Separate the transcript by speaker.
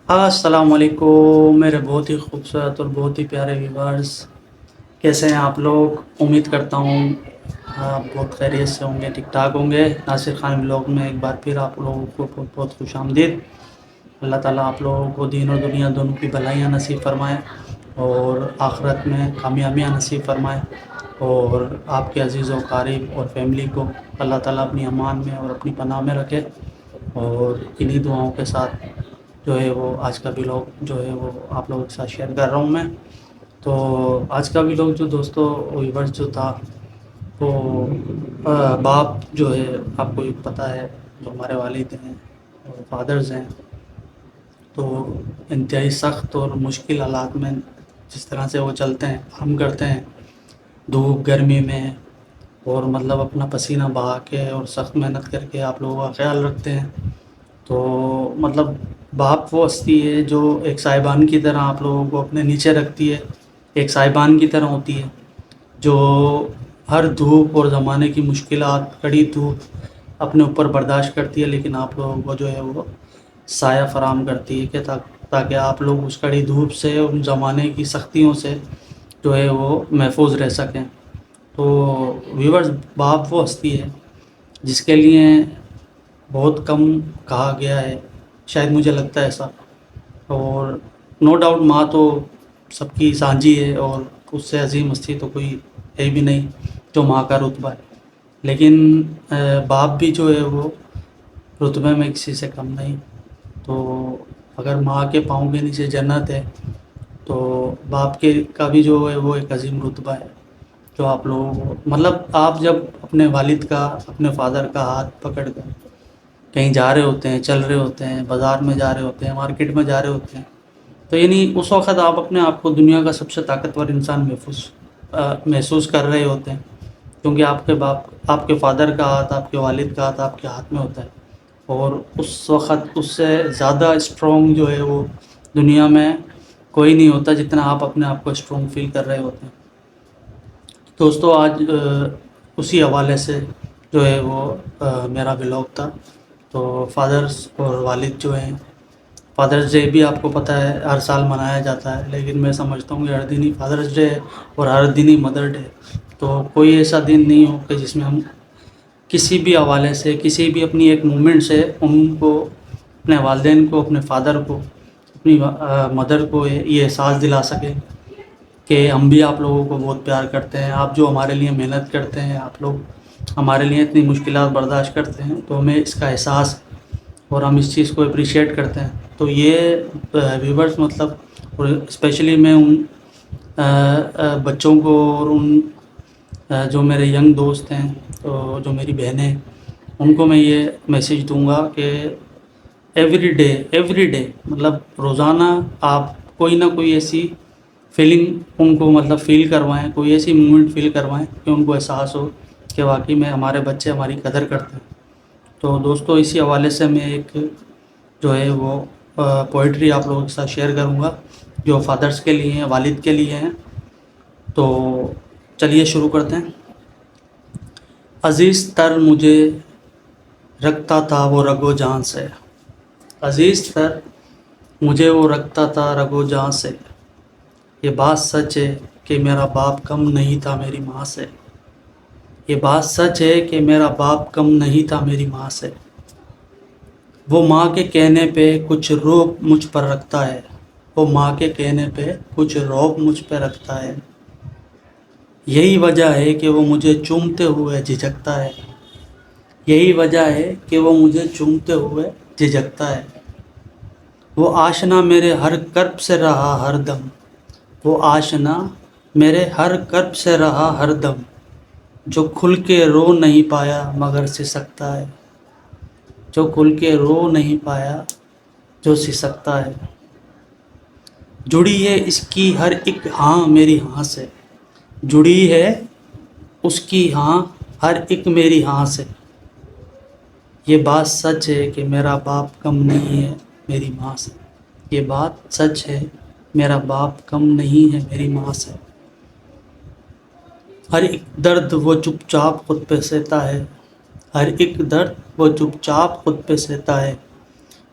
Speaker 1: السلام علیکم میرے بہت ہی خوبصورت اور بہت ہی پیارے ویورز، کیسے ہیں آپ لوگ؟ امید کرتا ہوں آپ بہت خیریت سے ہوں گے، ٹھیک ٹھاک ہوں گے۔ ناصر خان بلاگ میں ایک بار پھر آپ لوگوں کو بہت بہت خوش آمدید۔ اللہ تعالیٰ آپ لوگوں کو دین اور دنیا دونوں کی بھلائیاں نصیب فرمائے اور آخرت میں کامیابیاں نصیب فرمائے، اور آپ کے عزیز و قریب اور فیملی کو اللہ تعالیٰ اپنی امان میں اور اپنی پناہ میں رکھے۔ اور انہی دعاؤں کے ساتھ جو ہے وہ آج کا ولاگ جو ہے وہ آپ لوگوں کے ساتھ شیئر کر رہا ہوں میں۔ تو آج کا ولاگ جو دوستو ویورز جو تھا وہ باپ جو ہے، آپ کو پتہ ہے جو ہمارے والد ہیں فادرز ہیں، تو انتہائی سخت اور مشکل حالات میں جس طرح سے وہ چلتے ہیں، کام کرتے ہیں دھوپ گرمی میں، اور مطلب اپنا پسینہ بہا کے اور سخت محنت کر کے آپ لوگوں کا خیال رکھتے ہیں۔ تو مطلب باپ وہ ہستی ہے جو ایک صاحبان کی طرح آپ لوگوں کو اپنے نیچے رکھتی ہے، ایک صاحبان کی طرح ہوتی ہے جو ہر دھوپ اور زمانے کی مشکلات، کڑی دھوپ اپنے اوپر برداشت کرتی ہے، لیکن آپ لوگوں کو جو ہے وہ سایہ فراہم کرتی ہے کہ تاکہ آپ لوگ اس کڑی دھوپ سے، ان زمانے کی سختیوں سے جو ہے وہ محفوظ رہ سکیں۔ تو ویورز، باپ وہ ہستی ہے جس کے لیے بہت کم کہا گیا ہے، شاید مجھے لگتا ہے ایسا۔ اور نو ڈاؤٹ ماں تو سب کی سانجھی ہے، اور اس سے عظیم ہستی تو کوئی ہے بھی نہیں جو ماں کا رتبہ ہے، لیکن باپ بھی جو ہے وہ رتبے میں کسی سے کم نہیں۔ تو اگر ماں کے پاؤں کے نیچے جنت ہے تو باپ کے کا بھی جو ہے وہ ایک عظیم رتبہ ہے، جو آپ لوگوں کو مطلب آپ جب اپنے والد کا، اپنے فادر کا ہاتھ پکڑ کر کہیں جا رہے ہوتے ہیں، چل رہے ہوتے ہیں، بازار میں جا رہے ہوتے ہیں، مارکیٹ میں جا رہے ہوتے ہیں، تو یعنی اس وقت آپ اپنے آپ کو دنیا کا سب سے طاقتور انسان محسوس کر رہے ہوتے ہیں، کیونکہ آپ کے باپ، آپ کے فادر کا ہاتھ، آپ کے والد کا ہاتھ آپ کے ہاتھ میں ہوتا ہے، اور اس وقت اس سے زیادہ اسٹرانگ جو ہے وہ دنیا میں کوئی نہیں ہوتا جتنا آپ اپنے آپ کو اسٹرانگ فیل کر رہے ہوتے ہیں۔ دوستو آج اسی حوالے سے جو ہے وہ میرا ولاگ تھا۔ تو فادرز اور والد جو ہیں، فادرز ڈے بھی آپ کو پتہ ہے ہر سال منایا جاتا ہے، لیکن میں سمجھتا ہوں کہ ہر دن ہی فادرز ڈے ہے اور ہر دن ہی مدر ڈے، تو کوئی ایسا دن نہیں ہو کہ جس میں ہم کسی بھی حوالے سے، کسی بھی اپنی ایک مومنٹ سے ان کو، اپنے والدین کو، اپنے فادر کو، اپنی مدر کو یہ احساس دلا سکیں کہ ہم بھی آپ لوگوں کو بہت پیار کرتے ہیں، آپ جو ہمارے لیے محنت کرتے ہیں، آپ لوگ ہمارے لیے اتنی مشکلات برداشت کرتے ہیں، تو ہمیں اس کا احساس اور ہم اس چیز کو اپریشیٹ کرتے ہیں۔ تو یہ ویورز مطلب، اور اسپیشلی میں ان بچوں کو اور ان جو میرے ینگ دوست ہیں، تو جو میری بہنیں، ان کو میں یہ میسیج دوں گا کہ ایوری ڈے مطلب روزانہ آپ کوئی نہ کوئی ایسی فیلنگ ان کو مطلب فیل کروائیں، کوئی ایسی مومنٹ فیل کروائیں کہ ان کو احساس ہو کہ واقعی میں ہمارے بچے ہماری قدر کرتے ہیں۔ تو دوستو اسی حوالے سے میں ایک جو ہے وہ پوئٹری آپ لوگوں کے ساتھ شیئر کروں گا جو فادرز کے لیے ہیں، والد کے لیے ہیں۔ تو چلیے شروع کرتے ہیں۔ عزیز تر مجھے رکھتا تھا وہ رگ و جان سے، عزیز تر مجھے وہ رکھتا تھا رگ و جان سے، یہ بات سچ ہے کہ میرا باپ کم نہیں تھا میری ماں سے، یہ بات سچ ہے کہ میرا باپ کم نہیں تھا میری ماں سے، وہ ماں کے کہنے پہ کچھ روب مجھ پر رکھتا ہے، وہ ماں کے کہنے پہ کچھ روب مجھ پہ رکھتا ہے، یہی وجہ ہے کہ وہ مجھے چومتے ہوئے جھجکتا ہے، یہی وجہ ہے کہ وہ مجھے چومتے ہوئے جھجکتا ہے، وہ آشنا میرے ہر کرب سے رہا ہر دم، وہ آشنا میرے ہر کرب سے رہا ہر دم، جو کھل کے رو نہیں پایا مگر سسکتا ہے، جو کھل کے رو نہیں پایا جو سسکتا ہے، جڑی ہے اس کی ہر ایک ہاں میری ہاں سے، جڑی ہے اس کی ہاں ہر ایک میری ہاں سے، یہ بات سچ ہے کہ میرا باپ کم نہیں ہے میری ماں سے، یہ بات سچ ہے میرا باپ کم نہیں ہے میری ماں سے، ہر ایک درد وہ چپ چاپ خود پہ سہتا ہے، ہر ایک درد وہ چپ چاپ خود پہ سہتا ہے،